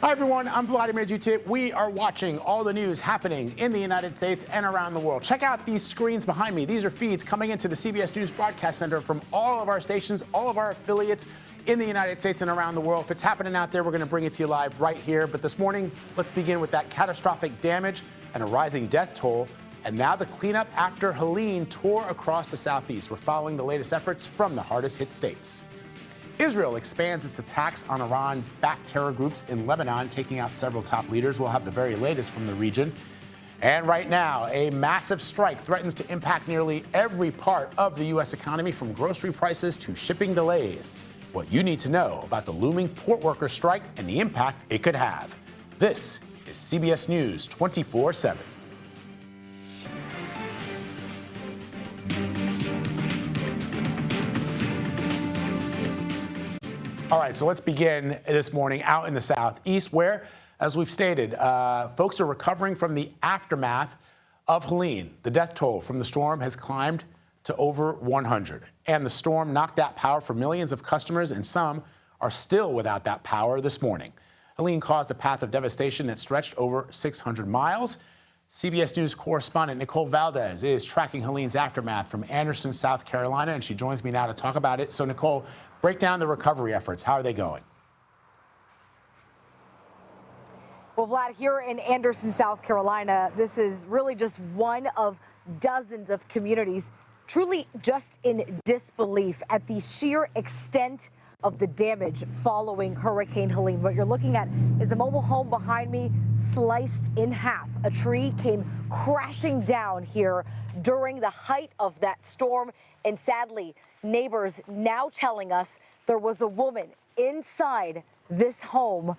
Hi, everyone. I'm Vladimir Dutit. We are watching all the news happening in the United States and around the world. Check out these screens behind me. These are feeds coming into the CBS News Broadcast Center from all of our stations, all of our affiliates in the United States and around the world. If it's happening out there, we're going to bring it to you live right here. But this morning, let's begin with that catastrophic damage and a rising death toll. And now the cleanup after Helene tore across the southeast. We're following the latest efforts from the hardest hit states. Israel expands its attacks on Iran-backed terror groups in Lebanon, taking out several top leaders. We'll have the very latest from the region. And right now, a massive strike threatens to impact nearly every part of the U.S. economy, from grocery prices to shipping delays. What you need to know about the looming port worker strike and the impact it could have. This is CBS News 24/7. All right, so let's begin this morning out in the southeast where, as we've stated, folks are recovering from the aftermath of Helene. The death toll from the storm has climbed to over 100. And the storm knocked out power for millions of customers, and some are still without that power this morning. Helene caused a path of devastation that stretched over 600 miles. CBS News correspondent Nicole Valdez is tracking Helene's aftermath from Anderson, South Carolina, and she joins me now to talk about it. So, Nicole, break down the recovery efforts. How are they going? Well, Vlad, here in Anderson, South Carolina, this is really just one of dozens of communities truly just in disbelief at the sheer extent of the damage following Hurricane Helene. What you're looking at is a mobile home behind me sliced in half. A tree came crashing down here during the height of that storm. And sadly, neighbors now telling us there was a woman inside this home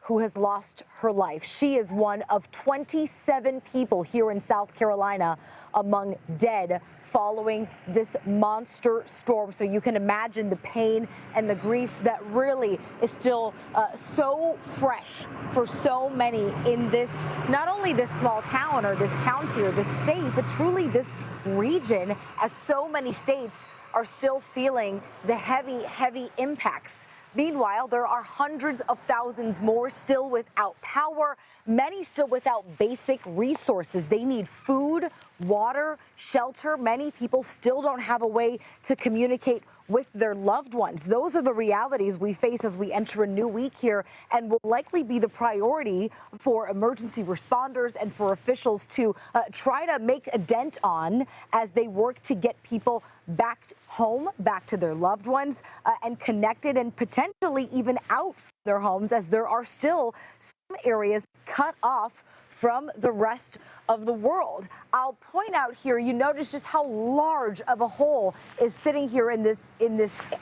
who has lost her life. She is one of 27 people here in South Carolina among dead following this monster storm. So you can imagine the pain and the grief that really is still so fresh for so many in this, not only this small town or this county or this state, but truly this region, as so many states are still feeling the heavy impacts. Meanwhile, there are hundreds of thousands more still without power, many still without basic resources. They need food, water, shelter. Many people still don't have a way to communicate with their loved ones. Those are the realities we face as we enter a new week here, and will likely be the priority for emergency responders and for officials to try to make a dent on as they work to get people back home, back to their loved ones, and connected, and potentially even out from their homes, as there are still some areas cut off from the rest of the world. I'll point out here, you notice just how large of a hole is sitting here in this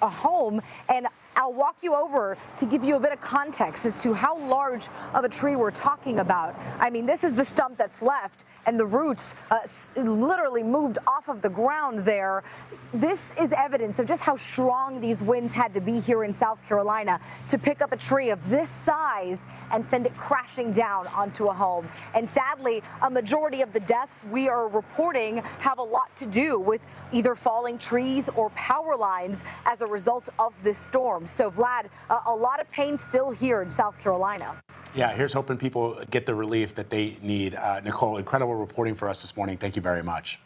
home, and I'll walk you over to give you a bit of context as to how large of a tree we're talking about. I mean, this is the stump that's left, and the roots literally moved off of the ground there. This is evidence of just how strong these winds had to be here in South Carolina to pick up a tree of this size and send it crashing down onto a home. And sadly, a majority of the deaths we are reporting have a lot to do with either falling trees or power lines as a result of this storm. So, Vlad, a lot of pain still here in South Carolina. Yeah, here's hoping people get the relief that they need. Nicole, incredible reporting for us this morning. Thank you very much.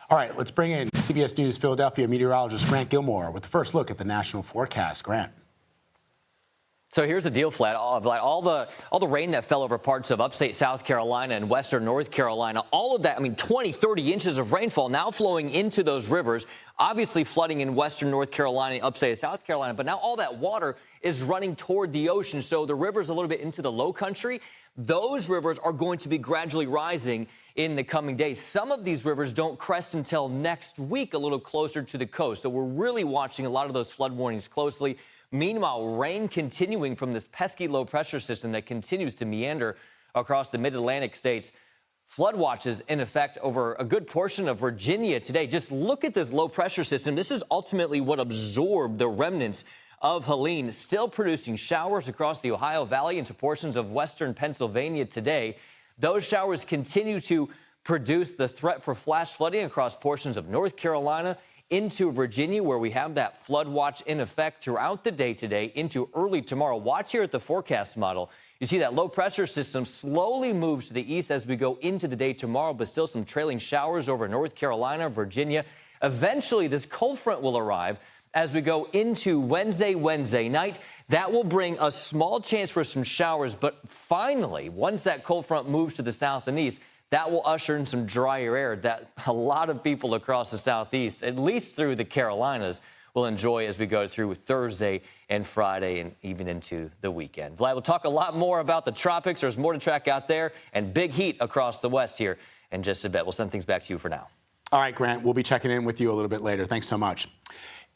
All right, let's bring in CBS News Philadelphia meteorologist Grant Gilmore with the first look at the national forecast. Grant. So here's the deal, Vlad. All the rain that fell over parts of upstate South Carolina and western North Carolina, all of that, I mean, 20, 30 inches of rainfall now flowing into those rivers, obviously flooding in western North Carolina, upstate South Carolina. But now all that water is running toward the ocean. So the river's a little bit into the low country. Those rivers are going to be gradually rising in the coming days. Some of these rivers don't crest until next week, a little closer to the coast. So we're really watching a lot of those flood warnings closely. Meanwhile, rain continuing from this pesky low pressure system that continues to meander across the mid-Atlantic states. Flood watches in effect over a good portion of Virginia today. Just look at this low pressure system. This is ultimately what absorbed the remnants of Helene, still producing showers across the Ohio Valley into portions of western Pennsylvania today. Those showers continue to produce the threat for flash flooding across portions of North Carolina, into Virginia, where we have that flood watch in effect throughout the day today into early tomorrow. Watch here at the forecast model. You see that low pressure system slowly moves to the east as we go into the day tomorrow, but still some trailing showers over North Carolina, Virginia. Eventually, this cold front will arrive as we go into Wednesday night. That will bring a small chance for some showers, but finally, once that cold front moves to the south and east, that will usher in some drier air that a lot of people across the southeast, at least through the Carolinas, will enjoy as we go through Thursday and Friday and even into the weekend. Vlad, we'll talk a lot more about the tropics. There's more to track out there and big heat across the west here in just a bit. We'll send things back to you for now. All right, Grant, we'll be checking in with you a little bit later. Thanks so much.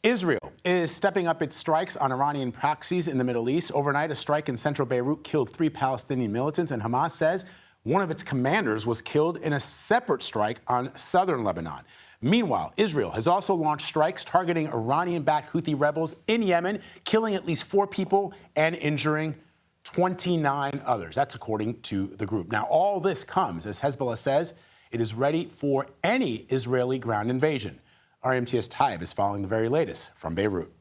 Israel is stepping up its strikes on Iranian proxies in the Middle East. Overnight, a strike in central Beirut killed 3 Palestinian militants, and Hamas says one of its commanders was killed in a separate strike on southern Lebanon. Meanwhile, Israel has also launched strikes targeting Iranian-backed Houthi rebels in Yemen, killing at least 4 people and injuring 29 others. That's according to the group. Now, all this comes as Hezbollah says it is ready for any Israeli ground invasion. Our MTS Taib is following the very latest from Beirut.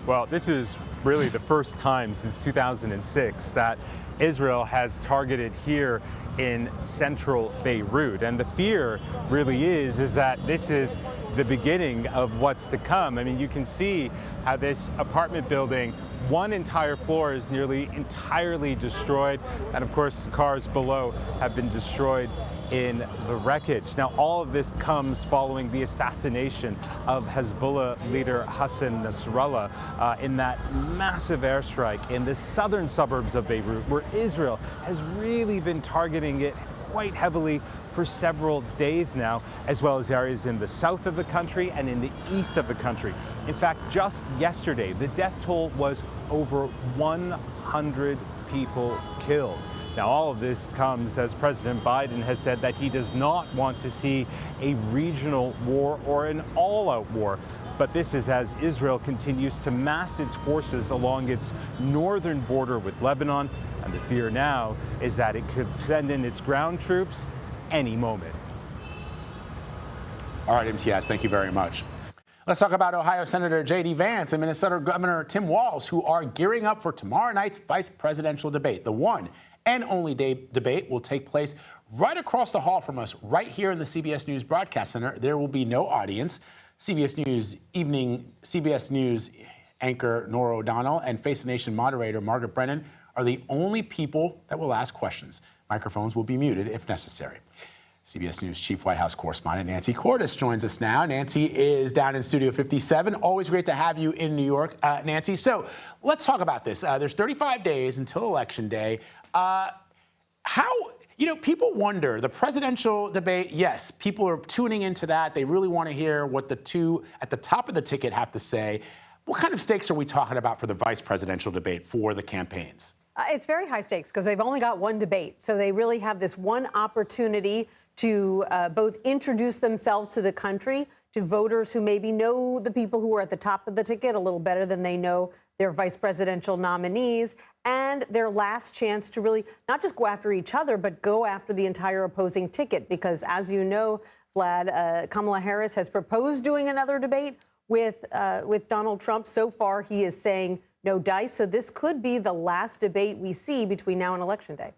Well, this is really the first time since 2006 that Israel has targeted here in central Beirut. And the fear really is that this is the beginning of what's to come. I mean, you can see how this apartment building, one entire floor is nearly entirely destroyed. And of course, cars below have been destroyed in the wreckage. Now, all of this comes following the assassination of Hezbollah leader Hassan Nasrallah in that massive airstrike in the southern suburbs of Beirut, where Israel has really been targeting it quite heavily for several days now, as well as areas in the south of the country and in the east of the country. In fact, just yesterday, the death toll was over 100 people killed. Now, all of this comes as President Biden has said that he does not want to see a regional war or an all-out war. But this is as Israel continues to mass its forces along its northern border with Lebanon. And the fear now is that it could send in its ground troops any moment. All right, MTS, thank you very much. Let's talk about Ohio Senator J.D. Vance and Minnesota Governor Tim Walz, who are gearing up for tomorrow night's vice presidential debate. The one and only debate will take place right across the hall from us, right here in the CBS News Broadcast Center. There will be no audience. CBS News anchor Nora O'Donnell and Face the Nation moderator Margaret Brennan are the only people that will ask questions. Microphones will be muted if necessary. CBS News Chief White House correspondent Nancy Cordes joins us now. Nancy is down in Studio 57. Always great to have you in New York, Nancy. So let's talk about this. There's 35 days until Election Day. People wonder, the presidential debate, yes, people are tuning into that. They really want to hear what the two at the top of the ticket have to say. What kind of stakes are we talking about for the vice presidential debate for the campaigns? It's very high stakes because they've only got one debate. So they really have this one opportunity to both introduce themselves to the country, to voters who maybe know the people who are at the top of the ticket a little better than they know their vice presidential nominees, and their last chance to really not just go after each other, but go after the entire opposing ticket. Because as you know, Vlad, Kamala Harris has proposed doing another debate with Donald Trump. So far, he is saying no dice. So this could be the last debate we see between now and Election Day.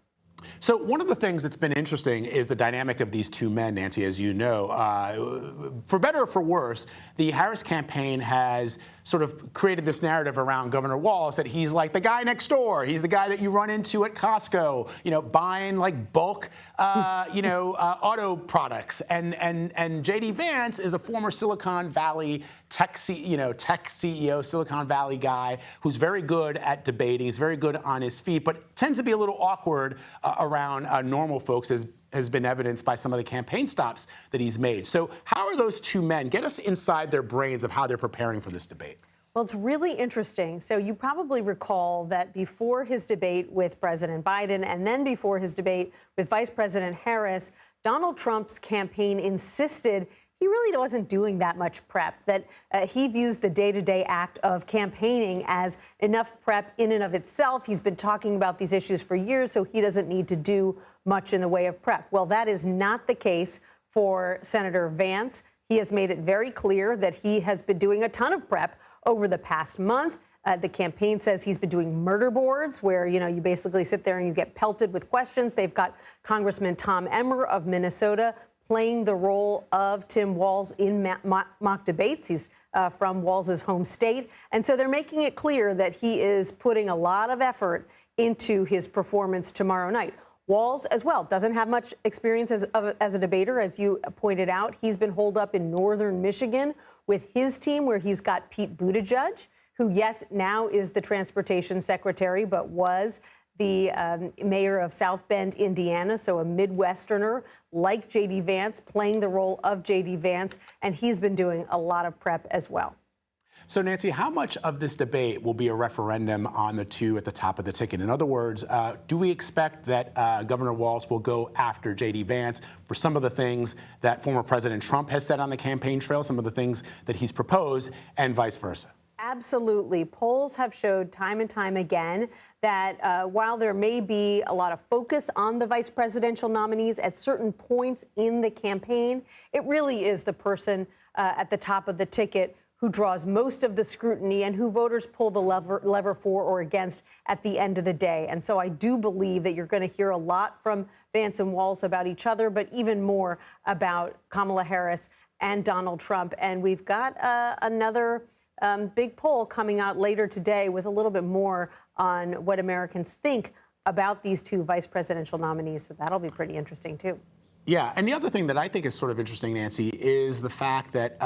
So one of the things that's been interesting is the dynamic of these two men, Nancy, as you know. For better or for worse, the Harris campaign has sort of created this narrative around Governor Walz that he's like the guy next door. He's the guy that you run into at Costco, buying like bulk, auto products. And J.D. Vance is a former Silicon Valley tech CEO, Silicon Valley guy who's very good at debating. He's very good on his feet, but tends to be a little awkward around normal folks, as has been evidenced by some of the campaign stops that he's made. So how are those two men? Get us inside their brains of how they're preparing for this debate. Well, it's really interesting. So you probably recall that before his debate with President Biden and then before his debate with Vice President Harris, Donald Trump's campaign insisted he really wasn't doing that much prep, that he views the day-to-day act of campaigning as enough prep in and of itself. He's been talking about these issues for years, so he doesn't need to do much in the way of prep. Well, that is not the case for Senator Vance. He has made it very clear that he has been doing a ton of prep over the past month. The campaign says he's been doing murder boards where, you basically sit there and you get pelted with questions. They've got Congressman Tom Emmer of Minnesota playing the role of Tim Walz in mock debates. He's from Walz's home state. And so they're making it clear that he is putting a lot of effort into his performance tomorrow night. Walz, as well, doesn't have much experience as a debater, as you pointed out. He's been holed up in northern Michigan with his team, where he's got Pete Buttigieg, who, yes, now is the transportation secretary, but was the mayor of South Bend, Indiana, so a Midwesterner like J.D. Vance, playing the role of J.D. Vance, and he's been doing a lot of prep as well. So, Nancy, how much of this debate will be a referendum on the two at the top of the ticket? In other words, do we expect that Governor Walz will go after J.D. Vance for some of the things that former President Trump has said on the campaign trail, some of the things that he's proposed, and vice versa? Absolutely. Polls have showed time and time again that while there may be a lot of focus on the vice presidential nominees at certain points in the campaign, it really is the person at the top of the ticket who draws most of the scrutiny and who voters pull the lever for or against at the end of the day. And so I do believe that you're going to hear a lot from Vance and Walz about each other, but even more about Kamala Harris and Donald Trump. And we've got another big poll coming out later today with a little bit more on what Americans think about these two vice presidential nominees. So that'll be pretty interesting, too. Yeah, and the other thing that I think is sort of interesting, Nancy, is the fact that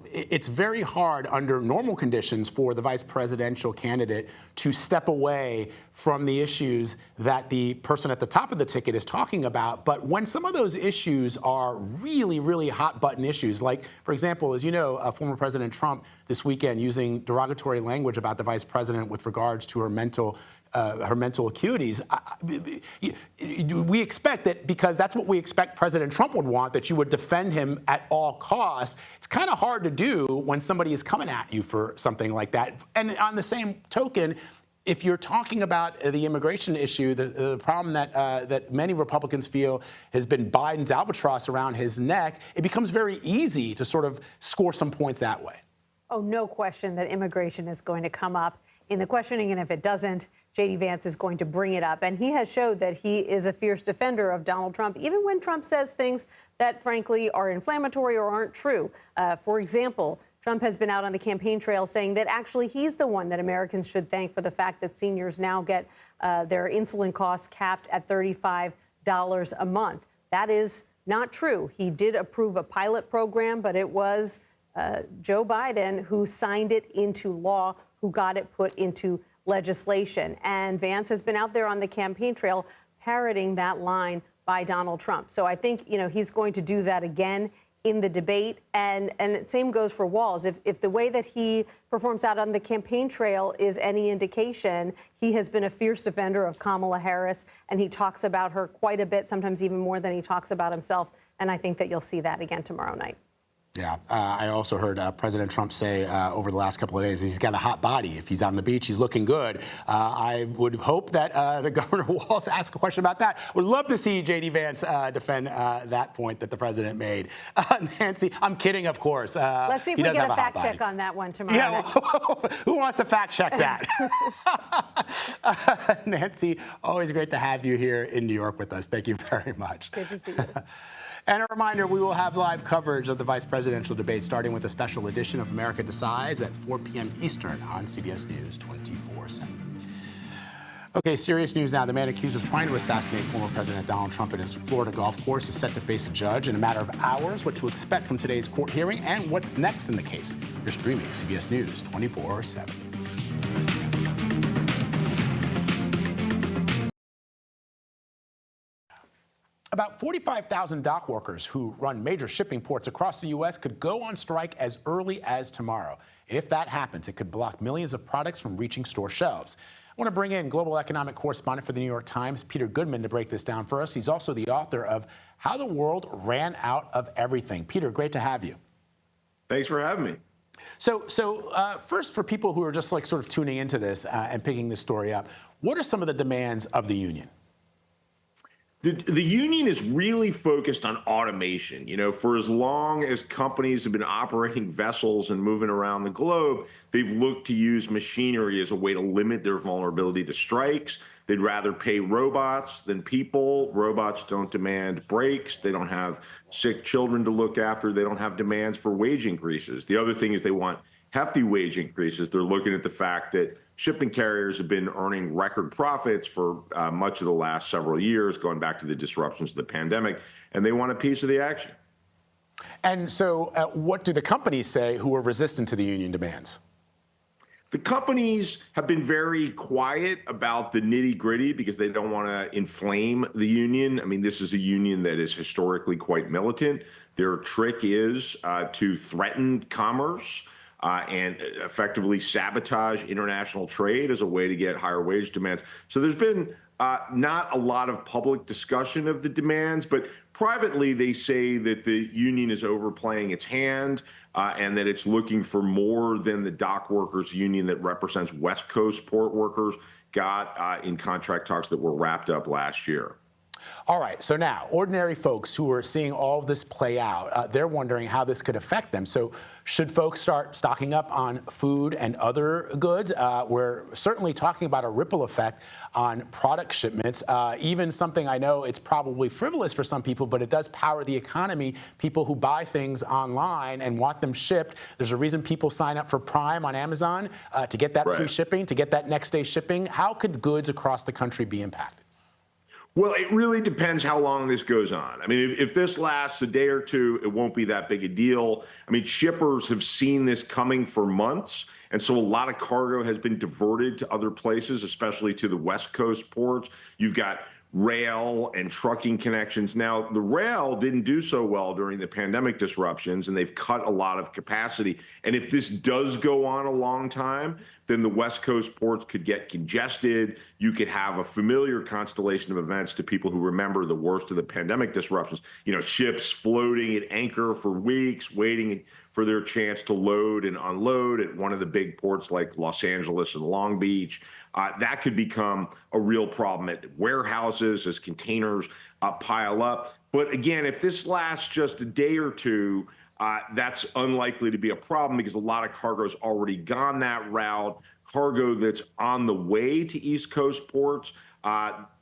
it's very hard under normal conditions for the vice presidential candidate to step away from the issues that the person at the top of the ticket is talking about. But when some of those issues are really, really hot button issues, like, for example, as you know, former President Trump this weekend using derogatory language about the vice president with regards to her mental acuities, we expect that, because that's what we expect President Trump would want, that you would defend him at all costs. It's kind of hard to do when somebody is coming at you for something like that. And on the same token, if you're talking about the immigration issue, the problem that many Republicans feel has been Biden's albatross around his neck, it becomes very easy to sort of score some points that way. Oh, no question that immigration is going to come up in the questioning, and if it doesn't, J.D. Vance is going to bring it up. And he has showed that he is a fierce defender of Donald Trump, even when Trump says things that, frankly, are inflammatory or aren't true. For example, Trump has been out on the campaign trail saying that actually he's the one that Americans should thank for the fact that seniors now get their insulin costs capped at $35 a month. That is not true. He did approve a pilot program, but it was Joe Biden who signed it into law, who got it put into legislation. And Vance has been out there on the campaign trail parroting that line by Donald Trump. So I think, he's going to do that again in the debate. And the same goes for Walz. If the way that he performs out on the campaign trail is any indication, he has been a fierce defender of Kamala Harris, and he talks about her quite a bit, sometimes even more than he talks about himself. And I think that you'll see that again tomorrow night. Yeah, I also heard President Trump say over the last couple of days he's got a hot body. If he's on the beach, he's looking good. I would hope that the Governor Walz ask a question about that. Would love to see J.D. Vance defend that point that the president made. Nancy, I'm kidding, of course. Let's see if we get a fact check on that one tomorrow. Yeah, well, who wants to fact check that? Nancy, always great to have you here in New York with us. Thank you very much. Good to see you. And a reminder, we will have live coverage of the vice presidential debate, starting with a special edition of America Decides at 4 p.m. Eastern on CBS News 24/7. Okay, serious news now. The man accused of trying to assassinate former President Donald Trump at his Florida golf course is set to face a judge in a matter of hours. What to expect from today's court hearing and what's next in the case. You're streaming CBS News 24/7. About 45,000 dock workers who run major shipping ports across the U.S. could go on strike as early as tomorrow. If that happens, it could block millions of products from reaching store shelves. I want to bring in global economic correspondent for the New York Times, Peter Goodman, to break this down for us. He's also the author of How the World Ran Out of Everything. Peter, great to have you. Thanks for having me. So first, for people who are just sort of tuning into this and picking this story up, what are some of the demands of the union? The union is really focused on automation. You know, for as long as companies have been operating vessels and moving around the globe, they've looked to use machinery as a way to limit their vulnerability to strikes. They'd rather pay robots than people. Robots don't demand breaks. They don't have sick children to look after. They don't have demands for wage increases. The other thing is they want hefty wage increases. They're looking at the fact that shipping carriers have been earning record profits for much of the last several years, going back to the disruptions of the pandemic, and they want a piece of the action. And so what do the companies say who are resistant to the union demands? The companies have been very quiet about the nitty-gritty because they don't want to inflame the union. I mean, this is a union that is historically quite militant. Their trick is to threaten commerce and effectively sabotage international trade as a way to get higher wage demands. So there's been not a lot of public discussion of the demands, but privately they say that the union is overplaying its hand and that it's looking for more than the dock workers union that represents West Coast port workers got in contract talks that were wrapped up last year. All right, so now, ordinary folks who are seeing all of this play out, they're wondering how this could affect them. So should folks start stocking up on food and other goods? We're certainly talking about a ripple effect on product shipments. Even something I know it's probably frivolous for some people, but it does power the economy. People who buy things online and want them shipped. There's a reason people sign up for Prime on Amazon to get that free shipping, to get that next day shipping. How could goods across the country be impacted? Well, it really depends how long this goes on. I mean, if this lasts a day or two, it won't be that big a deal. I mean, shippers have seen this coming for months. And so a lot of cargo has been diverted to other places, especially to the West Coast ports. You've got rail and trucking connections. Now, the rail didn't do so well during the pandemic disruptions, and they've cut a lot of capacity. And if this does go on a long time, then the West Coast ports could get congested. You could have a familiar constellation of events to people who remember the worst of the pandemic disruptions. You know, ships floating at anchor for weeks, waiting for their chance to load and unload at one of the big ports like Los Angeles and Long Beach. That could become a real problem at warehouses as containers pile up. But again, if this lasts just a day or two, that's unlikely to be a problem because a lot of cargo has already gone that route. Cargo that's on the way to East Coast ports,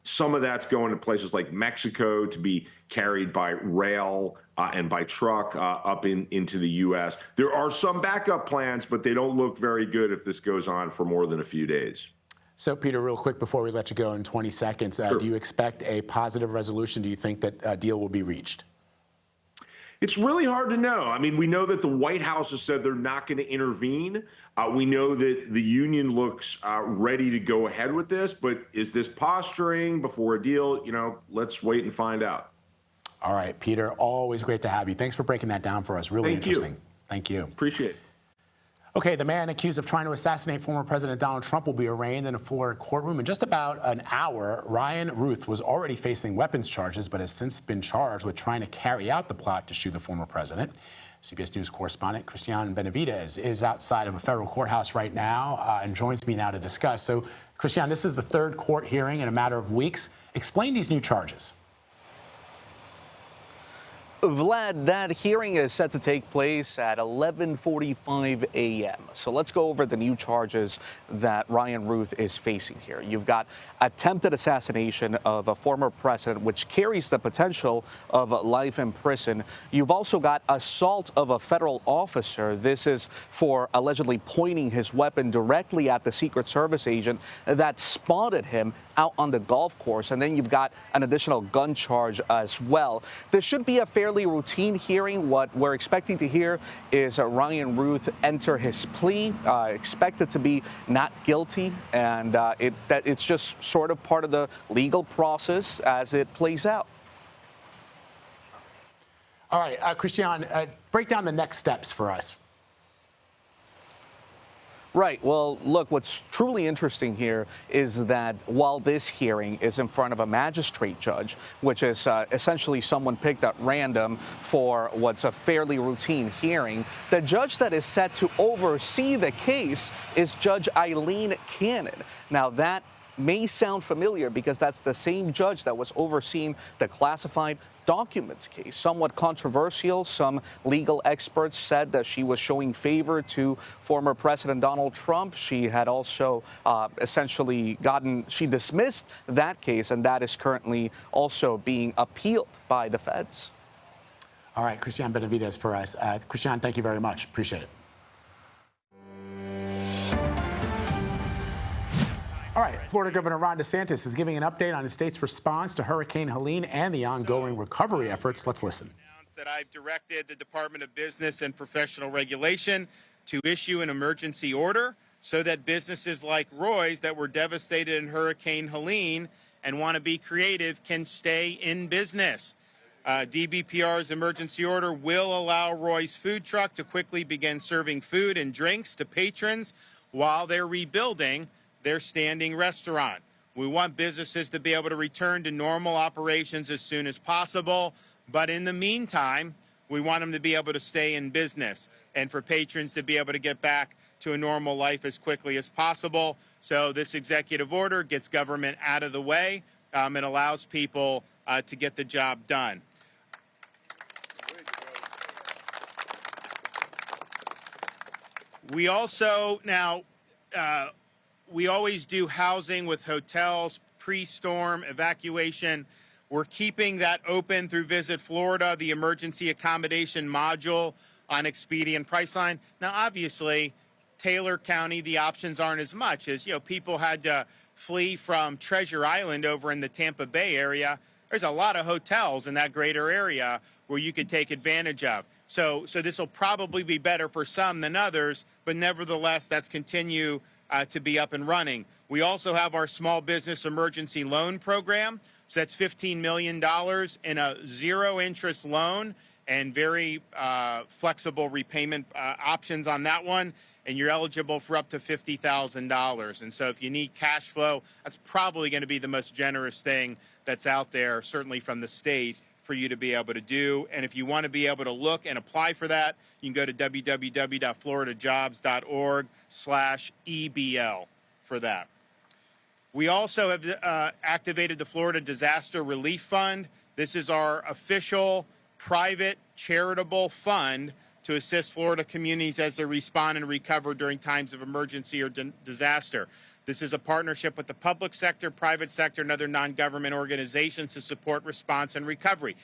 some of that's going to places like Mexico to be carried by rail and by truck up into the U.S. There are some backup plans, but they don't look very good if this goes on for more than a few days. So, Peter, real quick before we let you go in 20 seconds, Sure. Do you expect a positive resolution? Do you think that a deal will be reached? It's really hard to know. I mean, we know that the White House has said they're not going to intervene. We know that the union looks ready to go ahead with this, but is this posturing before a deal? You know, let's wait and find out. All right, Peter, always great to have you. Thanks for breaking that down for us. Really interesting. Thank you. Appreciate it. Okay, the man accused of trying to assassinate former President Donald Trump will be arraigned in a Florida courtroom in just about an hour. Ryan Ruth was already facing weapons charges, but has since been charged with trying to carry out the plot to shoot the former president. CBS News correspondent Christian Benavidez is outside of a federal courthouse right now and joins me now to discuss. So, Christian, this is the third court hearing in a matter of weeks. Explain these new charges. Vlad, that hearing is set to take place at 11:45 a.m. So let's go over the new charges that Ryan Ruth is facing here. You've got attempted assassination of a former president, which carries the potential of life in prison. You've also got assault of a federal officer. This is for allegedly pointing his weapon directly at the Secret Service agent that spotted him out on the golf course. And then you've got an additional gun charge as well. This should be a fairly routine hearing. What we're expecting to hear is Ryan Ruth enter his plea, expected to be not guilty, and it's just sort of part of the legal process as it plays out. All right, Christian, break down the next steps for us. Right. Well, look, what's truly interesting here is that while this hearing is in front of a magistrate judge, which is essentially someone picked at random for what's a fairly routine hearing, the judge that is set to oversee the case is Judge Helene Cannon. Now, that may sound familiar because that's the same judge that was overseeing the classified documents case. Somewhat controversial. Some legal experts said that she was showing favor to former President Donald Trump. She had also she dismissed that case, and that is currently also being appealed by the feds. All right, Christian Benavides for us. Christian, thank you very much. Appreciate it. All right, Florida Governor Ron DeSantis is giving an update on the state's response to Hurricane Helene and the ongoing recovery efforts. Let's listen. That I've directed the Department of Business and Professional Regulation to issue an emergency order so that businesses like Roy's that were devastated in Hurricane Helene and want to be creative can stay in business. DBPR's emergency order will allow Roy's food truck to quickly begin serving food and drinks to patrons while they're rebuilding their standing restaurant. We want businesses to be able to return to normal operations as soon as possible, but in the meantime, we want them to be able to stay in business and for patrons to be able to get back to a normal life as quickly as possible. So this executive order gets government out of the way and allows people to get the job done. We also we always do housing with hotels, pre-storm evacuation. We're keeping that open through Visit Florida, the emergency accommodation module on Expedia and Priceline. Now, obviously, Taylor County, the options aren't as much as, people had to flee from Treasure Island over in the Tampa Bay area. There's a lot of hotels in that greater area where you could take advantage of. So this will probably be better for some than others, but nevertheless, that's continue to be up and running. We also have our small business emergency loan program. So that's $15 million in a zero-interest loan and very flexible repayment options on that one. And you're eligible for up to $50,000. And so if you need cash flow, that's probably going to be the most generous thing that's out there, certainly from the state, for you to be able to do. And if you want to be able to look and apply for that, you can go to www.floridajobs.org/EBL for that. We also have activated the Florida Disaster Relief Fund. This is our official private charitable fund to assist Florida communities as they respond and recover during times of emergency or disaster. This is a partnership with the public sector, private sector, and other non-government organizations to support response and recovery.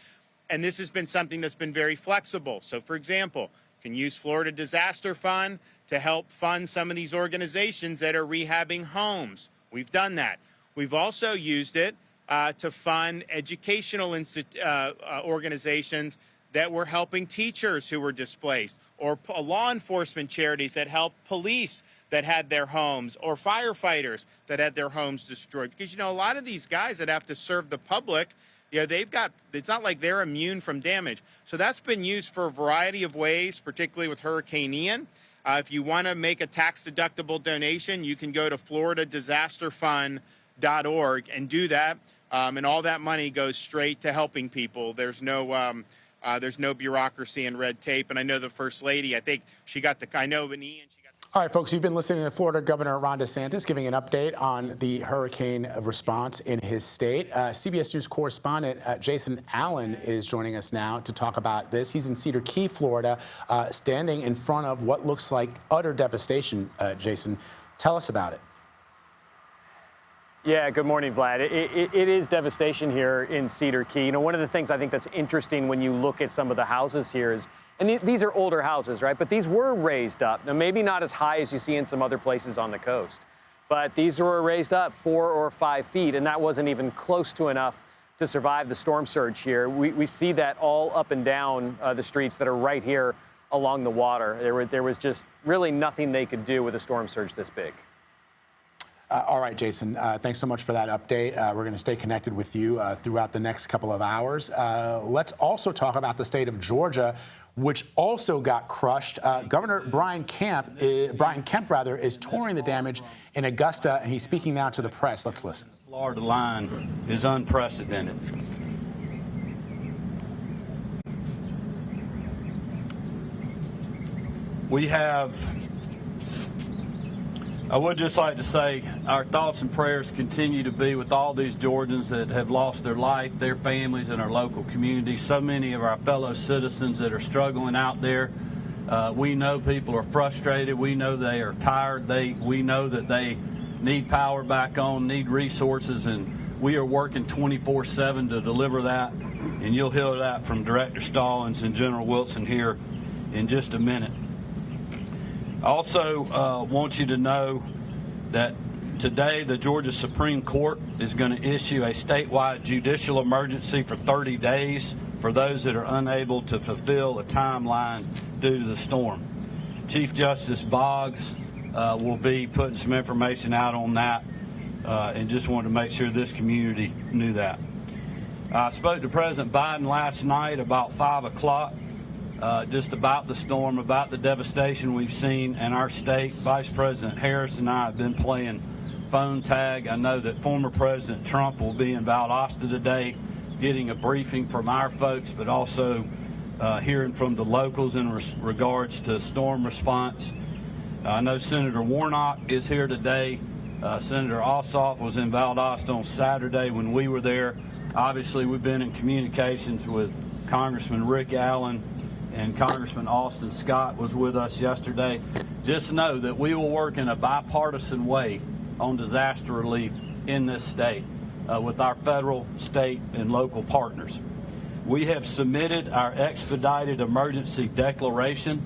And this has been something that's been very flexible. So, for example, you can use Florida Disaster Fund to help fund some of these organizations that are rehabbing homes. We've done that. We've also used it to fund educational organizations that were helping teachers who were displaced, or law enforcement charities that help police that had their homes, or firefighters that had their homes destroyed. Because, a lot of these guys that have to serve the public, it's not like they're immune from damage. So that's been used for a variety of ways, particularly with Hurricane Ian. If you want to make a tax-deductible donation, you can go to floridadisasterfund.org and do that. And all that money goes straight to helping people. There's no bureaucracy and red tape. And I know the First Lady, I think she got Ian. All right, folks, you've been listening to Florida Governor Ron DeSantis giving an update on the hurricane response in his state. CBS News correspondent Jason Allen is joining us now to talk about this. He's in Cedar Key, Florida, standing in front of what looks like utter devastation. Jason, tell us about it. Yeah, good morning, Vlad. It is devastation here in Cedar Key. One of the things I think that's interesting when you look at some of the houses here is, and these are older houses, right? But these were raised up. Now, maybe not as high as you see in some other places on the coast, but these were raised up 4 or 5 feet, and that wasn't even close to enough to survive the storm surge here. We see that all up and down the streets that are right here along the water. There was just really nothing they could do with a storm surge this big. All right, Jason, thanks so much for that update. We're going to stay connected with you throughout the next couple of hours. Let's also talk about the state of Georgia, which also got crushed. Governor Brian Kemp is touring the damage in Augusta, and he's speaking now to the press. Let's listen. Florida line is unprecedented. We have I would just like to say our thoughts and prayers continue to be with all these Georgians that have lost their life, their families, and our local community. So many of our fellow citizens that are struggling out there. We know people are frustrated. We know they are tired. We know that they need power back on, need resources, and we are working 24/7 to deliver that. And you'll hear that from Director Stallings and General Wilson here in just a minute. I also want you to know that today the Georgia Supreme Court is going to issue a statewide judicial emergency for 30 days for those that are unable to fulfill a timeline due to the storm. Chief Justice Boggs will be putting some information out on that, and just wanted to make sure this community knew that. I spoke to President Biden last night about 5 o'clock. Just about the storm, about the devastation we've seen in our state. Vice President Harris and I have been playing phone tag. I know that former President Trump will be in Valdosta today getting a briefing from our folks, but also hearing from the locals in regards to storm response. I know Senator Warnock is here today. Senator Ossoff was in Valdosta on Saturday when we were there. Obviously, we've been in communications with Congressman Rick Allen, and Congressman Austin Scott was with us yesterday. Just know that we will work in a bipartisan way on disaster relief in this state with our federal, state, and local partners. We have submitted our expedited emergency declaration.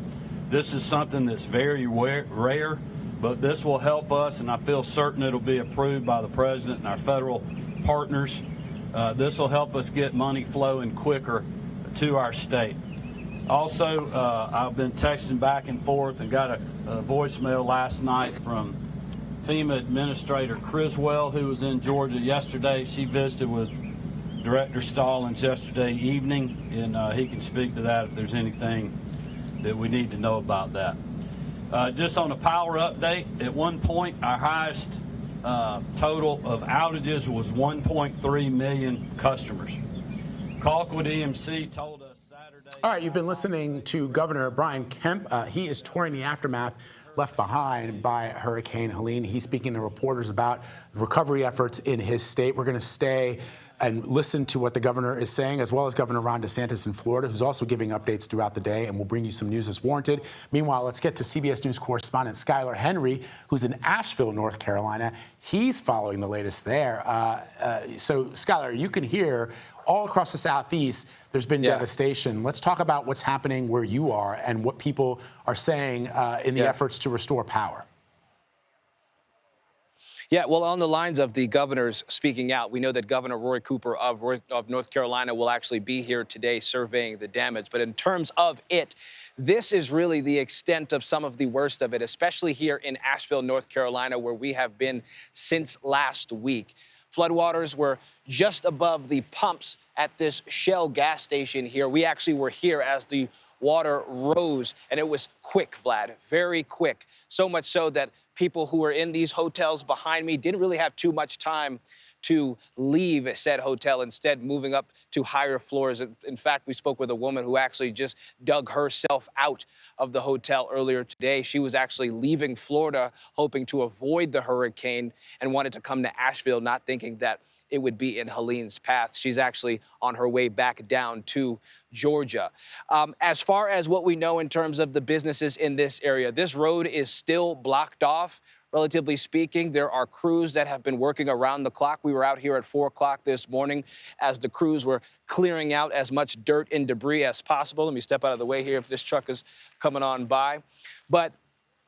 This is something that's very rare, but this will help us, and I feel certain it'll be approved by the President and our federal partners. This will help us get money flowing quicker to our state. Also, I've been texting back and forth and got a voicemail last night from FEMA Administrator Criswell, who was in Georgia yesterday. She visited with Director Stallings yesterday evening, and he can speak to that if there's anything that we need to know about that. Just on a power update, at one point, our highest total of outages was 1.3 million customers. Colquitt EMC told us All right, you've been listening to Governor Brian Kemp. He is touring the aftermath left behind by Hurricane Helene. He's speaking to reporters about recovery efforts in his state. We're going to stay and listen to what the governor is saying, as well as Governor Ron DeSantis in Florida, who's also giving updates throughout the day, and we'll bring you some news as warranted. Meanwhile, let's get to CBS News correspondent Skylar Henry, who's in Asheville, North Carolina. He's following the latest there. So, Skylar, you can hear all across the Southeast, there's been devastation. Let's talk about what's happening where you are and what people are saying in the efforts to restore power. Yeah, well, on the lines of the governors speaking out, we know that Governor Roy Cooper of North Carolina will actually be here today surveying the damage. But in terms of it, this is really the extent of some of the worst of it, especially here in Asheville, North Carolina, where we have been since last week. Floodwaters were just above the pumps at this Shell gas station here. We actually were here as the water rose, and it was quick, Vlad, very quick. So much so that people who were in these hotels behind me didn't really have too much time to leave said hotel, instead moving up to higher floors. In fact, we spoke with a woman who actually just dug herself out of the hotel earlier today. She was actually leaving Florida, hoping to avoid the hurricane, and wanted to come to Asheville, not thinking that it would be in Helene's path. She's actually on her way back down to Georgia. As far as what we know in terms of the businesses in this area, this road is still blocked off. Relatively speaking, there are crews that have been working around the clock. We were out here at 4 o'clock this morning as the crews were clearing out as much dirt and debris as possible. Let me step out of the way here if this truck is coming on by. But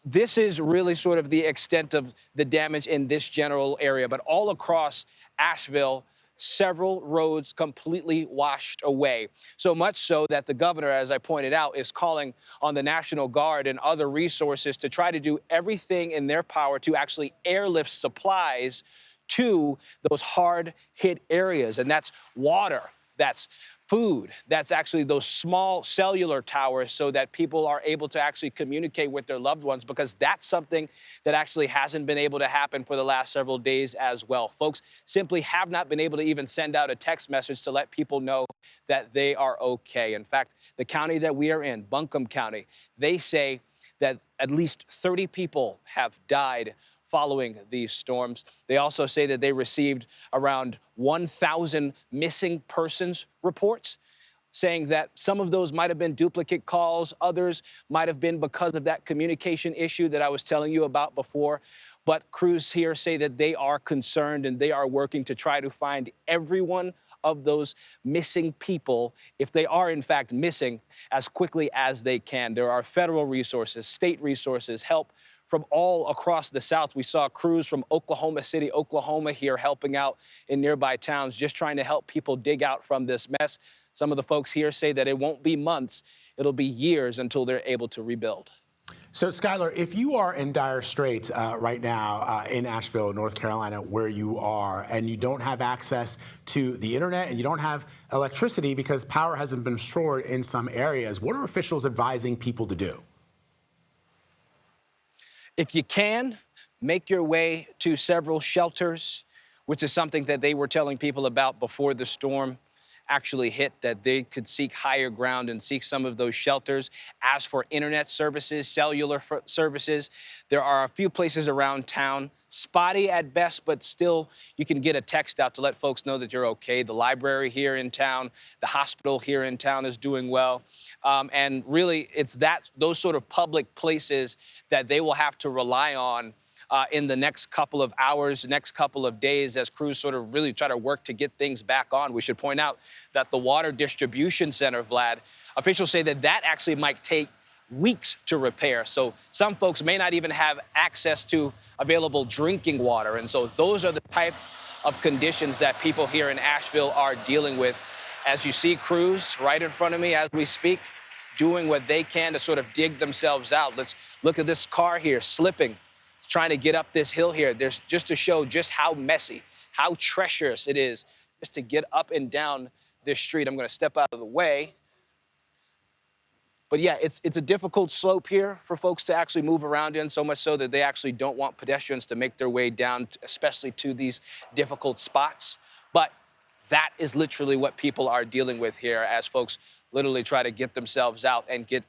this is really sort of the extent of the damage in this general area. But all across Asheville, several roads completely washed away. So much so that the governor, as I pointed out, is calling on the National Guard and other resources to try to do everything in their power to actually airlift supplies to those hard-hit areas. And that's water, that's food, that's actually those small cellular towers so that people are able to actually communicate with their loved ones, because that's something that actually hasn't been able to happen for the last several days as well. Folks simply have not been able to even send out a text message to let people know that they are okay. In fact, the county that we are in, Buncombe County, they say that at least 30 people have died following these storms. They also say that they received around 1,000 missing persons reports, saying that some of those might have been duplicate calls, others might have been because of that communication issue that I was telling you about before. But crews here say that they are concerned and they are working to try to find every one of those missing people, if they are in fact missing, as quickly as they can. There are federal resources, state resources, help from all across the South. We saw crews from Oklahoma City, Oklahoma here helping out in nearby towns, just trying to help people dig out from this mess. Some of the folks here say that it won't be months, it'll be years until they're able to rebuild. So, Skylar, if you are in dire straits right now in Asheville, North Carolina, where you are, and you don't have access to the internet and you don't have electricity because power hasn't been restored in some areas, what are officials advising people to do? If you can, make your way to several shelters, which is something that they were telling people about before the storm actually hit, that they could seek higher ground and seek some of those shelters. As for internet services, cellular services, there are a few places around town, spotty at best, but still you can get a text out to let folks know that you're okay. The library here in town, the hospital here in town is doing well. And really, it's those sort of public places that they will have to rely on in the next couple of hours, next couple of days, as crews sort of really try to work to get things back on. We should point out that the water distribution center, Vlad, officials say that actually might take weeks to repair. So some folks may not even have access to available drinking water. And so those are the type of conditions that people here in Asheville are dealing with. As you see crews right in front of me as we speak, doing what they can to sort of dig themselves out. Let's look at this car here slipping, trying to get up this hill here. There's just to show just how messy, how treacherous it is just to get up and down this street. I'm going to step out of the way. But yeah, it's a difficult slope here for folks to actually move around in, so much so that they actually don't want pedestrians to make their way down, especially to these difficult spots. But that is literally what people are dealing with here as folks literally try to get themselves out and get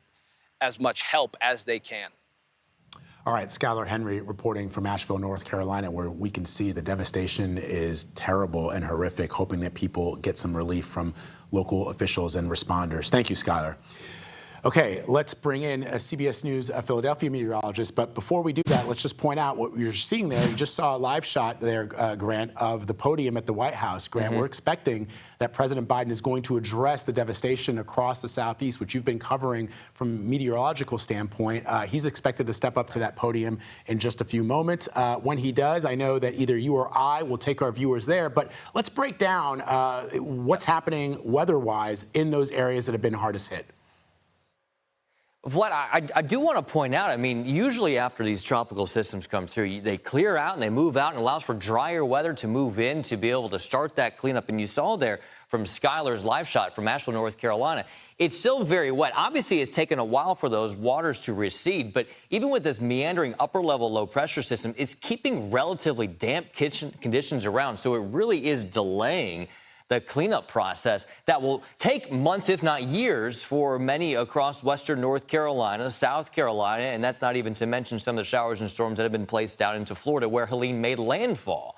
as much help as they can. All right, Skylar Henry reporting from Asheville, North Carolina, where we can see the devastation is terrible and horrific, hoping that people get some relief from local officials and responders. Thank you, Skylar. Okay, let's bring in a CBS News Philadelphia meteorologist. But before we do that, let's just point out what you're seeing there. You just saw a live shot there, Grant, of the podium at the White House. Grant, we're expecting that President Biden is going to address the devastation across the Southeast, which you've been covering from a meteorological standpoint. He's expected to step up to that podium in just a few moments. When he does, I know that either you or I will take our viewers there. But let's break down what's happening weather-wise in those areas that have been hardest hit. Vlad, I do want to point out, I mean, usually after these tropical systems come through, they clear out and they move out and allows for drier weather to move in to be able to start that cleanup. And you saw there from Skylar's live shot from Asheville, North Carolina, it's still very wet. Obviously, it's taken a while for those waters to recede, but even with this meandering upper-level low-pressure system, it's keeping relatively damp conditions around, so it really is delaying the cleanup process that will take months, if not years, for many across western North Carolina, South Carolina, and that's not even to mention some of the showers and storms that have been placed down into Florida, where Helene made landfall.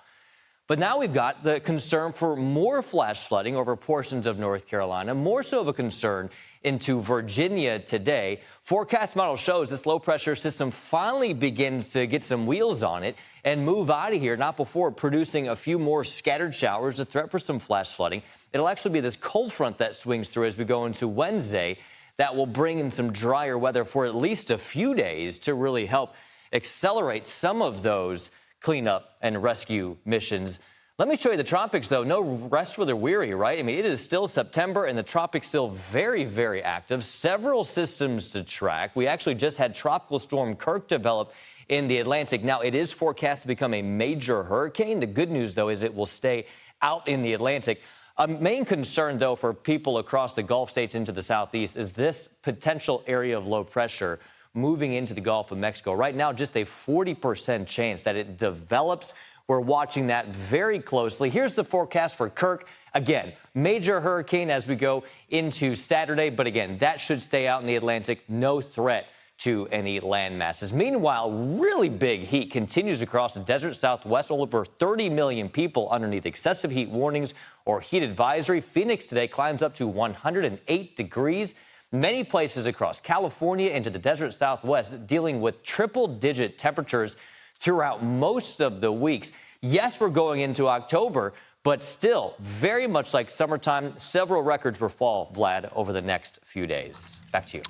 But now we've got the concern for more flash flooding over portions of North Carolina, more so of a concern into Virginia today. Forecast model shows this low-pressure system finally begins to get some wheels on it and move out of here, not before producing a few more scattered showers, a threat for some flash flooding. It'll actually be this cold front that swings through as we go into Wednesday that will bring in some drier weather for at least a few days to really help accelerate some of those cleanup and rescue missions. Let me show you the tropics, though. No rest for the weary, right? I mean, it is still September, and the tropics still very, very active. Several systems to track. We actually just had Tropical Storm Kirk develop in the Atlantic. Now, it is forecast to become a major hurricane. The good news, though, is it will stay out in the Atlantic. A main concern, though, for people across the Gulf states into the Southeast is this potential area of low pressure moving into the Gulf of Mexico. Right now, just a 40% chance that it develops. We're watching that very closely. Here's the forecast for Kirk. Again, major hurricane as we go into Saturday. But again, that should stay out in the Atlantic. No threat to any land masses. Meanwhile, really big heat continues across the desert Southwest. Over 30 million people underneath excessive heat warnings or heat advisory. Phoenix today climbs up to 108 degrees. Many places across California into the desert Southwest dealing with triple-digit temperatures throughout most of the weeks. Yes, we're going into October, but still very much like summertime. Several records will fall, Vlad, over the next few days. Back to you.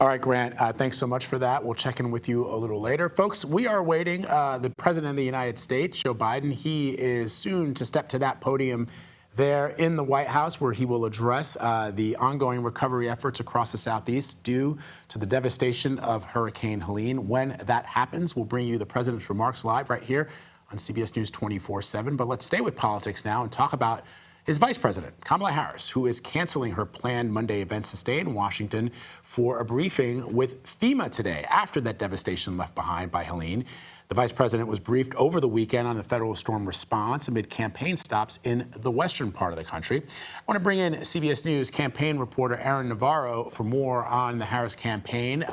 All right, Grant, thanks so much for that. We'll check in with you a little later. Folks, we are awaiting the President of the United States, Joe Biden. He is soon to step to that podium there in the White House, where he will address the ongoing recovery efforts across the Southeast due to the devastation of Hurricane Helene. When that happens, we'll bring you the President's remarks live right here on CBS News 24/7. But let's stay with politics now and talk about his vice president, Kamala Harris, who is canceling her planned Monday events to stay in Washington for a briefing with FEMA today after that devastation left behind by Helene. The vice president was briefed over the weekend on the federal storm response amid campaign stops in the western part of the country. I want to bring in CBS News campaign reporter Aaron Navarro for more on the Harris campaign.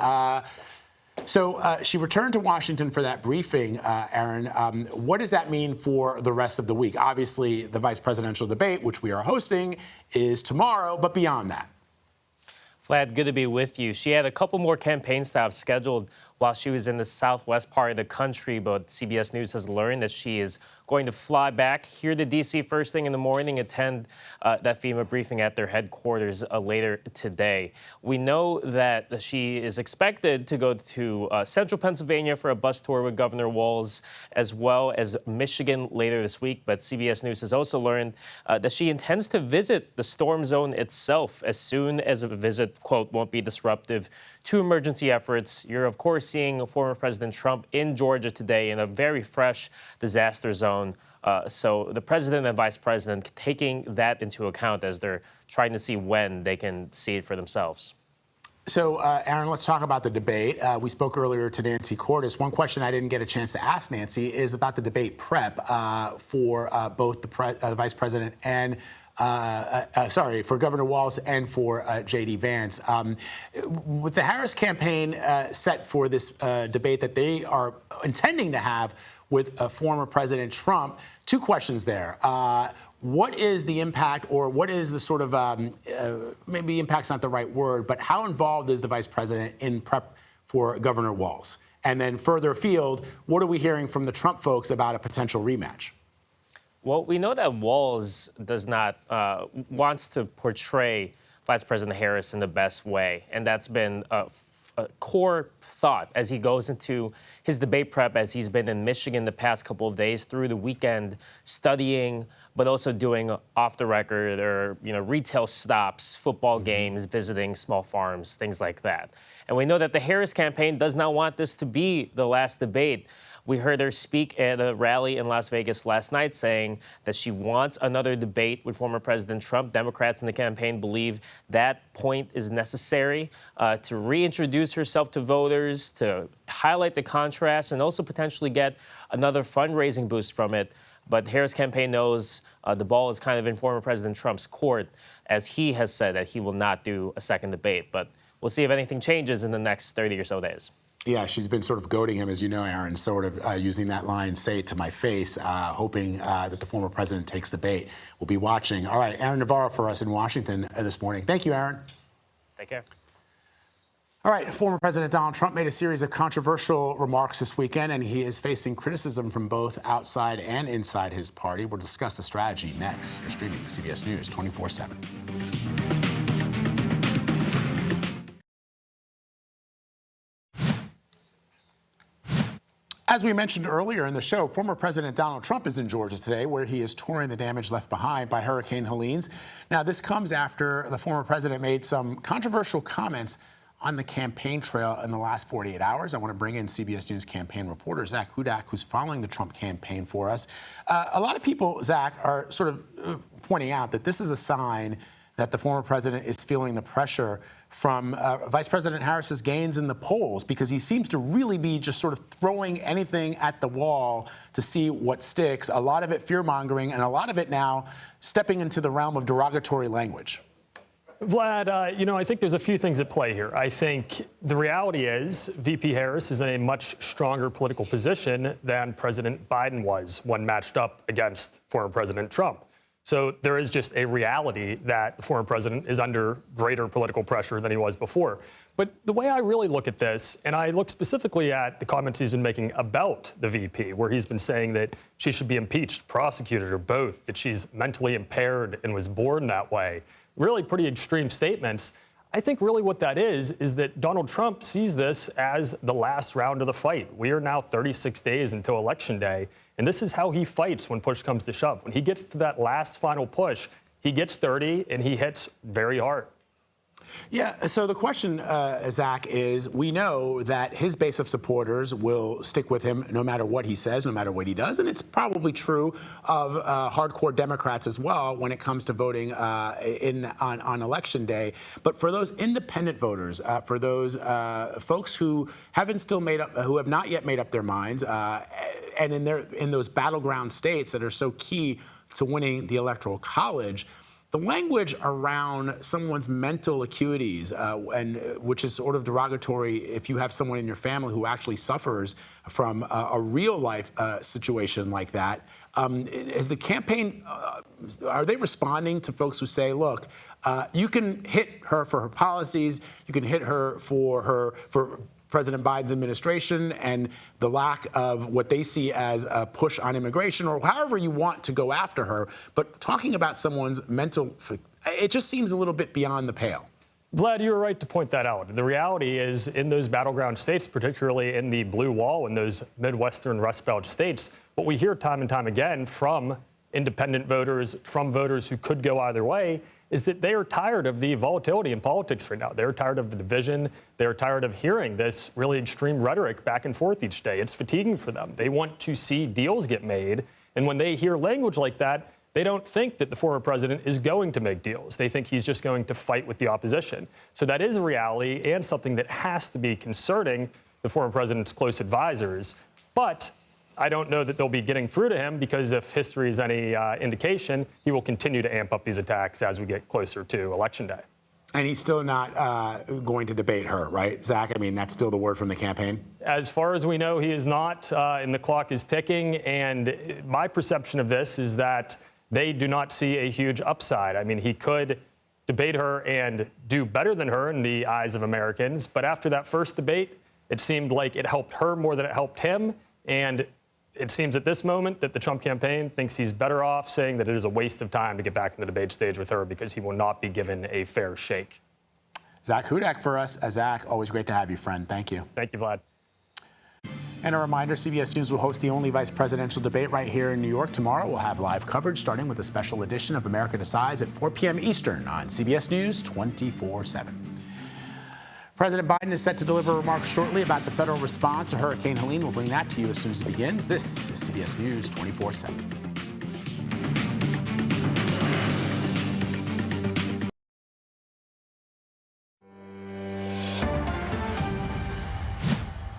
So she returned to Washington for that briefing, Aaron. What does that mean for the rest of the week? Obviously, the vice presidential debate, which we are hosting, is tomorrow, but beyond that. Vlad, good to be with you. She had a couple more campaign stops scheduled while she was in the southwest part of the country, but CBS News has learned that she is going to fly back here to D.C. first thing in the morning, attend that FEMA briefing at their headquarters later today. We know that she is expected to go to central Pennsylvania for a bus tour with Governor Walz, as well as Michigan later this week. But CBS News has also learned that she intends to visit the storm zone itself as soon as a visit, quote, won't be disruptive to emergency efforts. You're, of course, seeing former President Trump in Georgia today in a very fresh disaster zone. So the president and vice president taking that into account as they're trying to see when they can see it for themselves. So, Aaron, let's talk about the debate. We spoke earlier to Nancy Cordes. One question I didn't get a chance to ask Nancy is about the debate prep for both the vice president and for Governor Walz and for J.D. Vance. With the Harris campaign set for this debate that they are intending to have with former President Trump, two questions there. What is the impact, or what is the sort of, maybe impact's not the right word, but how involved is the vice president in prep for Governor Walz? And then further afield, what are we hearing from the Trump folks about a potential rematch? Well, we know that Walz does not wants to portray Vice President Harris in the best way, and that's been a core thought as he goes into his debate prep, as he's been in Michigan the past couple of days through the weekend studying, but also doing off the record or retail stops, football games, visiting small farms, things like that. And we know that the Harris campaign does not want this to be the last debate. We heard her speak at a rally in Las Vegas last night saying that she wants another debate with former President Trump. Democrats in the campaign believe that point is necessary to reintroduce herself to voters, to highlight the contrast, and also potentially get another fundraising boost from it. But Harris campaign knows the ball is kind of in former President Trump's court, as he has said that he will not do a second debate. But we'll see if anything changes in the next 30 or so days. Yeah, she's been sort of goading him, as you know, Aaron, sort of using that line, say it to my face, hoping that the former president takes the bait. We'll be watching. All right, Aaron Navarro for us in Washington this morning. Thank you, Aaron. Take care. All right, former President Donald Trump made a series of controversial remarks this weekend, and he is facing criticism from both outside and inside his party. We'll discuss the strategy next. You're streaming CBS News 24/7. As we mentioned earlier in the show, former President Donald Trump is in Georgia today, where he is touring the damage left behind by Hurricane Helene. Now, this comes after the former president made some controversial comments on the campaign trail in the last 48 hours. I want to bring in CBS News campaign reporter Zach Hudak, who's following the Trump campaign for us. A lot of people, Zach, are sort of pointing out that this is a sign that the former president is feeling the pressure from Vice President Harris's gains in the polls, because he seems to really be just sort of throwing anything at the wall to see what sticks. A lot of it fear-mongering, and a lot of it now stepping into the realm of derogatory language. Vlad, I think there's a few things at play here. I think the reality is VP Harris is in a much stronger political position than President Biden was when matched up against former President Trump. So there is just a reality that the former president is under greater political pressure than he was before. But the way I really look at this, and I look specifically at the comments he's been making about the VP, where he's been saying that she should be impeached, prosecuted, or both, that she's mentally impaired and was born that way. Really pretty extreme statements. I think really what that is that Donald Trump sees this as the last round of the fight. We are now 36 days until Election Day, and this is how he fights when push comes to shove. When he gets to that last final push, he gets 30 and he hits very hard. Yeah, so the question, Zach, is we know that his base of supporters will stick with him no matter what he says, no matter what he does. And it's probably true of hardcore Democrats as well when it comes to voting on Election Day. But for those independent voters, for those folks who have not yet made up their minds, and in those battleground states that are so key to winning the Electoral College, the language around someone's mental acuities, and which is sort of derogatory if you have someone in your family who actually suffers from a real life situation like that. Is the campaign, are they responding to folks who say, look, you can hit her for her policies, you can hit her for President Biden's administration and the lack of what they see as a push on immigration, or however you want to go after her. But talking about someone's mental, it just seems a little bit beyond the pale. Vlad, you're right to point that out. The reality is in those battleground states, particularly in the blue wall, in those Midwestern Rust Belt states, what we hear time and time again from independent voters, from voters who could go either way, is that they are tired of the volatility in politics right now. They're tired of the division. They're tired of hearing this really extreme rhetoric back and forth each day. It's fatiguing for them. They want to see deals get made. And when they hear language like that, they don't think that the former president is going to make deals. They think he's just going to fight with the opposition. So that is a reality and something that has to be concerning the former president's close advisors. But I don't know that they'll be getting through to him because if history is any indication, he will continue to amp up these attacks as we get closer to Election Day. And he's still not going to debate her, right, Zach? I mean, that's still the word from the campaign? As far as we know, he is not, and the clock is ticking. And my perception of this is that they do not see a huge upside. I mean, he could debate her and do better than her in the eyes of Americans. But after that first debate, it seemed like it helped her more than it helped him. And it seems at this moment that the Trump campaign thinks he's better off saying that it is a waste of time to get back in the debate stage with her because he will not be given a fair shake. Zach Hudak for us. Zach, always great to have you, friend. Thank you. Thank you, Vlad. And a reminder, CBS News will host the only vice presidential debate right here in New York tomorrow. We'll have live coverage starting with a special edition of America Decides at 4 p.m. Eastern on CBS News 24/7. President Biden is set to deliver remarks shortly about the federal response to Hurricane Helene. We'll bring that to you as soon as it begins. This is CBS News 24/7.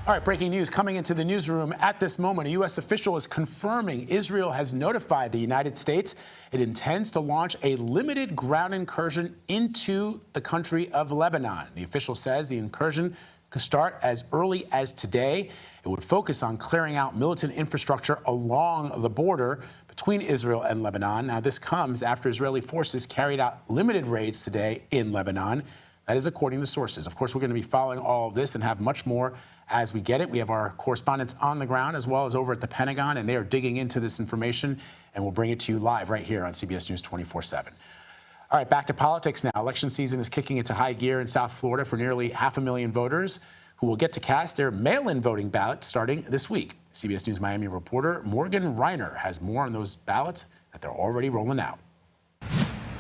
All right, breaking news coming into the newsroom at this moment. A U.S. official is confirming Israel has notified the United States it intends to launch a limited ground incursion into the country of Lebanon. The official says the incursion could start as early as today. It would focus on clearing out militant infrastructure along the border between Israel and Lebanon. Now, this comes after Israeli forces carried out limited raids today in Lebanon. That is according to sources. Of course, we're going to be following all of this and have much more as we get it. We have our correspondents on the ground as well as over at the Pentagon, and they are digging into this information, and we'll bring it to you live right here on CBS News 24/7. All right, back to politics now. Election season is kicking into high gear in South Florida for nearly 500,000 voters who will get to cast their mail-in voting ballots starting this week. CBS News Miami reporter Morgan Reiner has more on those ballots that they're already rolling out.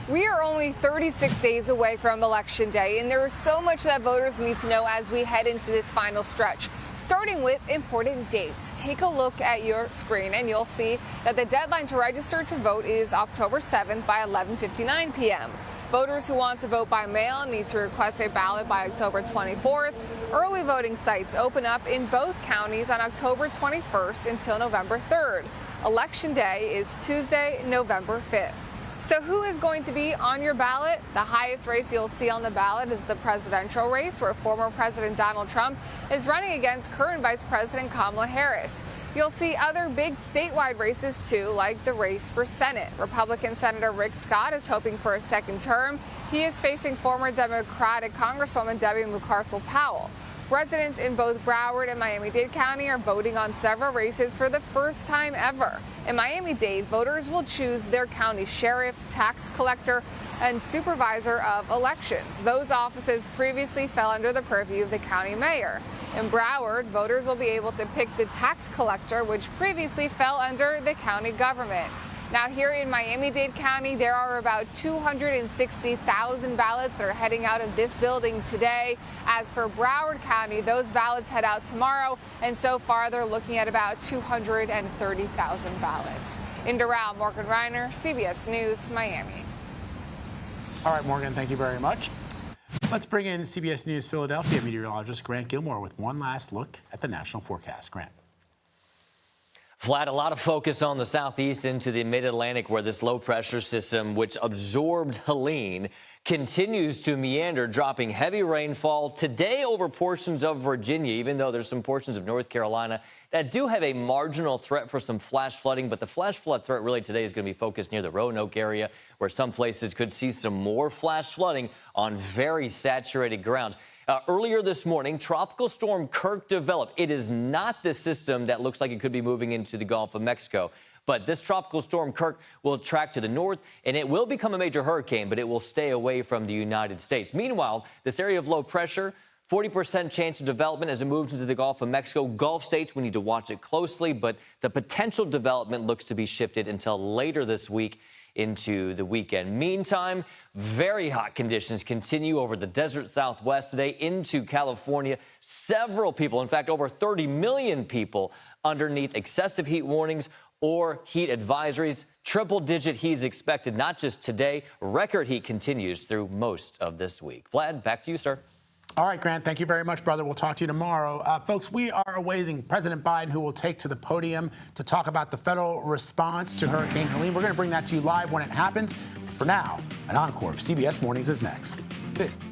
We are only 36 days away from Election Day, and there is so much that voters need to know as we head into this final stretch. Starting with important dates. Take a look at your screen and you'll see that the deadline to register to vote is October 7th by 11:59 p.m. Voters who want to vote by mail need to request a ballot by October 24th. Early voting sites open up in both counties on October 21st until November 3rd. Election Day is Tuesday, November 5th. So who is going to be on your ballot? The highest race you'll see on the ballot is the presidential race, where former President Donald Trump is running against current Vice President Kamala Harris. You'll see other big statewide races, too, like the race for Senate. Republican Senator Rick Scott is hoping for a second term. He is facing former Democratic Congresswoman Debbie Mucarsel-Powell. Residents in both Broward and Miami-Dade County are voting on several races for the first time ever. In Miami-Dade, voters will choose their county sheriff, tax collector, and supervisor of elections. Those offices previously fell under the purview of the county mayor. In Broward, voters will be able to pick the tax collector, which previously fell under the county government. Now, here in Miami-Dade County, there are about 260,000 ballots that are heading out of this building today. As for Broward County, those ballots head out tomorrow, and so far they're looking at about 230,000 ballots. In Doral, Morgan Reiner, CBS News, Miami. All right, Morgan, thank you very much. Let's bring in CBS News Philadelphia meteorologist Grant Gilmore with one last look at the national forecast. Grant. Vlad, a lot of focus on the southeast into the mid-Atlantic, where this low-pressure system, which absorbed Helene, continues to meander, dropping heavy rainfall today over portions of Virginia, even though there's some portions of North Carolina that do have a marginal threat for some flash flooding. But the flash flood threat really today is going to be focused near the Roanoke area, where some places could see some more flash flooding on very saturated grounds. Earlier this morning, Tropical Storm Kirk developed. It is not the system that looks like it could be moving into the Gulf of Mexico. But this Tropical Storm Kirk will track to the north, and it will become a major hurricane, but it will stay away from the United States. Meanwhile, this area of low pressure, 40% chance of development as it moves into the Gulf of Mexico. Gulf states, we need to watch it closely, but the potential development looks to be shifted until later this week into the weekend. Meantime, very hot conditions continue over the desert Southwest today into California. Several people, in fact, over 30 million people underneath excessive heat warnings or heat advisories. Triple-digit heat is expected not just today. Record heat continues through most of this week. Vlad, back to you, sir. All right, Grant, thank you very much, brother. We'll talk to you tomorrow. Folks, we are awaiting President Biden, who will take to the podium to talk about the federal response to Hurricane Helene. We're going to bring that to you live when it happens. For now, an encore of CBS Mornings is next. This